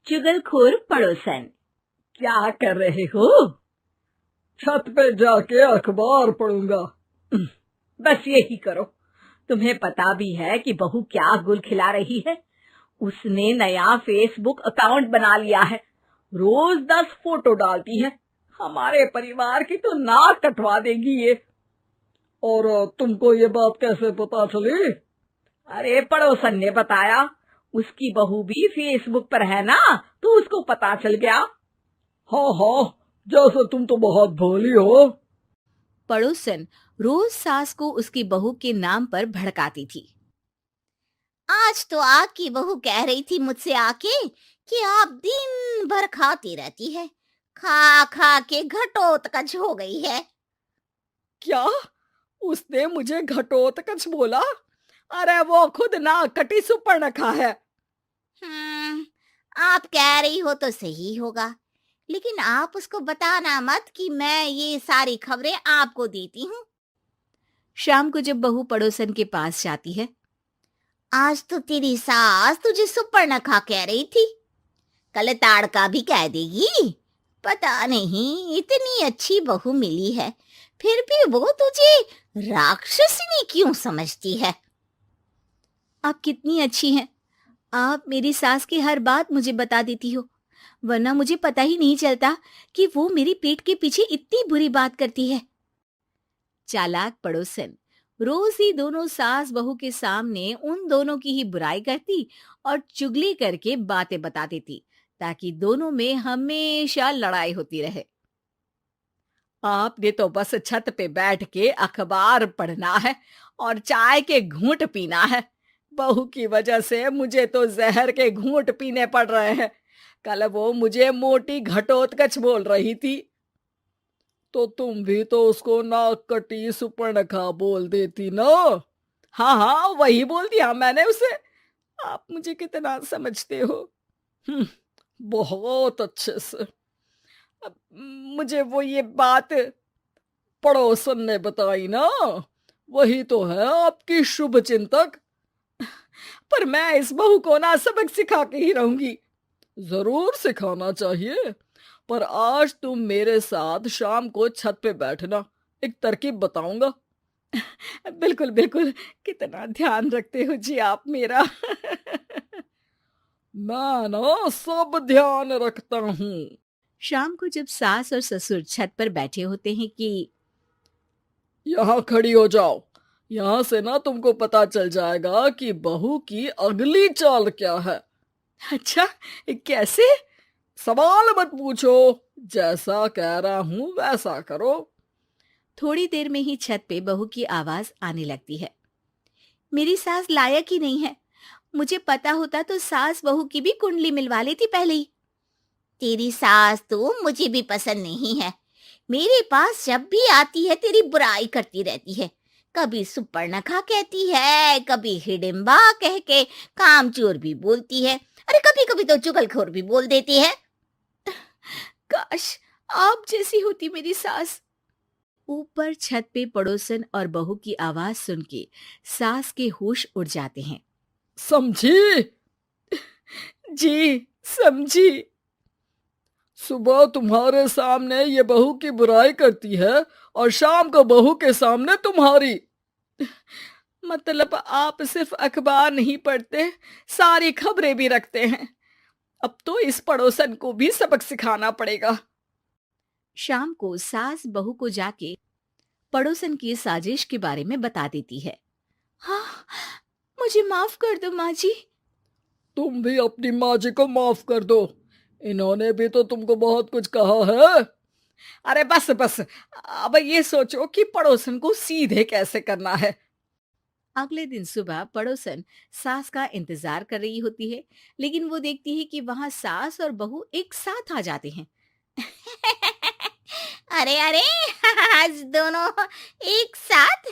चुगलखोर पड़ोसन। क्या कर रहे हो? छत पे जाके अखबार पढ़ूंगा। बस यही करो। तुम्हें पता भी है कि बहू क्या गुल खिला रही है? उसने नया फेसबुक अकाउंट बना लिया है। रोज 10 फोटो डालती है। हमारे परिवार की तो नाक कटवा देगी ये। और तुमको ये बात कैसे पता चली? अरे पड़ोसन ने बताया। उसकी बहू भी फेसबुक पर है ना, तो उसको पता चल गया। हाँ हाँ, जैसे तुम तो बहुत भोली हो। पड़ोसन रोज सास को उसकी बहू के नाम पर भड़काती थी। आज तो आपकी बहू कह रही थी मुझसे आके कि आप दिन भर खाती रहती है, खा खा के घटोत्कच हो गई है। क्या? उसने मुझे घटोत्कच बोला? अरे वो खुद ना कटी सुपर्णखा है। आप कह रही हो तो सही होगा, लेकिन आप उसको बताना मत कि मैं ये सारी खबरें आपको देती हूँ। शाम को जब बहू पड़ोसन के पास जाती है, आज तो तेरी सास तुझे सुपर्णखा कह रही थी, कल ताड़का भी कह देगी। पता नहीं इतनी अच्छी बहू मिली है, फिर भी वो तुझे राक्षसनी क्यों समझती है? आप कितनी अच्छी हैं। आप मेरी सास की हर बात मुझे बता देती हो, वरना मुझे पता ही नहीं चलता कि वो मेरी पीठ के पीछे इतनी बुरी बात करती है। चालाक पड़ोसन रोज ही दोनों सास बहू के सामने उन दोनों की ही बुराई करती और चुगली करके बातें बता देती, ताकि दोनों में हमेशा लड़ाई होती रहे। आपने तो बस छत पे बैठ के अखबार पढ़ना है और चाय के घूंट पीना है। बहू की वजह से मुझे तो जहर के घूंट पीने पड़ रहे हैं। कल वो मुझे मोटी घटोत्कच बोल रही थी। तो तुम भी तो उसको नाक कटी सुपर्णखा बोल देती ना। हाँ हाँ, वही बोल दिया मैंने उसे। आप मुझे कितना समझते हो। बहुत अच्छे से। अब मुझे वो ये बात पड़ोसन ने बताई ना, वही तो है आपकी शुभ चिंतक। पर मैं इस बहू को ना सबक सिखा के ही रहूंगी। जरूर सिखाना चाहिए, पर आज तुम मेरे साथ शाम को छत पे बैठना, एक तरकीब बताऊंगा। बिल्कुल बिल्कुल, कितना ध्यान रखते हो जी आप मेरा। मैं ना सब ध्यान रखता हूँ। शाम को जब सास और ससुर छत पर बैठे होते हैं कि यहाँ खड़ी हो जाओ, यहाँ से ना तुमको पता चल जाएगा कि बहू की अगली चाल क्या है। अच्छा, कैसे? सवाल मत पूछो, जैसा कह रहा हूं वैसा करो। थोड़ी देर में ही छत पे बहू की आवाज आने लगती है। मेरी सास लायक ही नहीं है। मुझे पता होता तो सास बहू की भी कुंडली मिलवा लेती पहले ही। तेरी सास तो मुझे भी पसंद नहीं है। मेरे पास जब भी आती है तेरी बुराई करती रहती है। कभी सुपर्णखा कहती है, कभी हिडिंबा कह के कामचोर भी बोलती है, अरे कभी कभी तो चुगलखोर भी बोल देती है। काश आप जैसी होती मेरी सास। ऊपर छत पे पड़ोसन और बहू की आवाज सुन के सास के होश उड़ जाते हैं। समझी? जी समझी। सुबह तुम्हारे सामने ये बहू की बुराई करती है और शाम को बहू के सामने तुम्हारी। मतलब आप सिर्फ अखबार नहीं पढ़ते, सारी खबरें भी रखते हैं। अब तो इस पड़ोसन को भी सबक सिखाना पड़ेगा। शाम को सास बहू को जाके पड़ोसन की साजिश के बारे में बता देती है। हाँ, मुझे माफ कर दो माँ जी। तुम भी अपनी माँ जी को माफ कर दो, इन्होंने भी तो तुमको बहुत कुछ कहा है। अरे बस बस, अब ये सोचो कि पड़ोसन को सीधे कैसे करना है। अगले दिन सुबह पड़ोसन सास का इंतजार कर रही होती है, लेकिन वो देखती है कि वहां सास और बहू एक साथ आ जाते हैं। अरे अरे, आज दोनों एक साथ।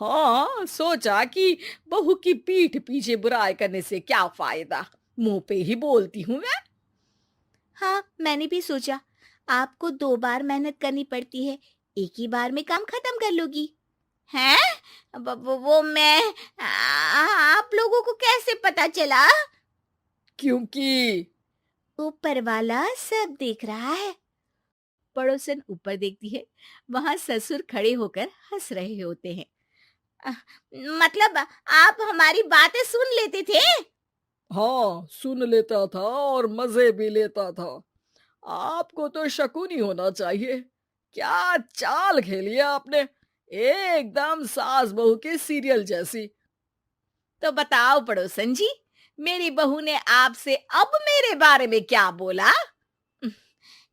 हाँ, सोचा कि बहू की पीठ पीछे बुराई करने से क्या फायदा, मुंह पे ही बोलती हूँ मैं। हाँ, मैंने भी सोचा आपको 2 बार मेहनत करनी पड़ती है, एक ही बार में काम खत्म कर लोगी। हैं? वो मैं आप लोगों को कैसे पता चला? क्योंकि ऊपर वाला सब देख रहा है। पड़ोसन ऊपर देखती है, वहां ससुर खड़े होकर हंस रहे होते हैं। मतलब आप हमारी बातें सुन लेते थे? हाँ, सुन लेता था और मजे भी लेता था। आपको तो शकुनी होना चाहिए। क्या चाल खेली है आपने, एकदम सास बहू के सीरियल जैसी। तो बताओ पड़ोसन जी, मेरी बहू ने आपसे अब मेरे बारे में क्या बोला?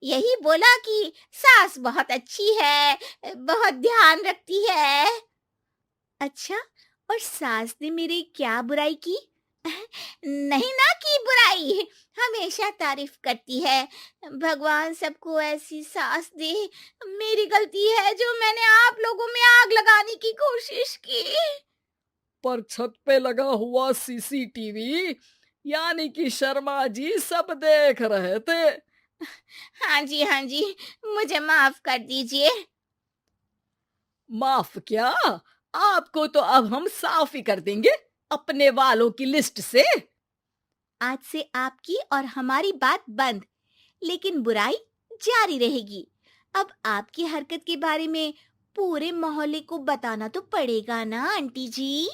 यही बोला कि सास बहुत अच्छी है, बहुत ध्यान रखती है। अच्छा, और सास ने मेरी क्या बुराई की? नहीं ना की बुराई, हमेशा तारीफ करती है। भगवान सबको ऐसी सास दे। मेरी गलती है जो मैंने आप लोगों में आग लगाने की कोशिश की। पर छत पे लगा हुआ सीसीटीवी यानी कि शर्मा जी सब देख रहे थे। हाँ जी, मुझे माफ कर दीजिए। माफ क्या? आपको तो अब हम साफ ही कर देंगे अपने वालों की लिस्ट से। आज से आपकी और हमारी बात बंद, लेकिन बुराई जारी रहेगी। अब आपकी हरकत के बारे में पूरे मोहल्ले को बताना तो पड़ेगा ना आंटी जी।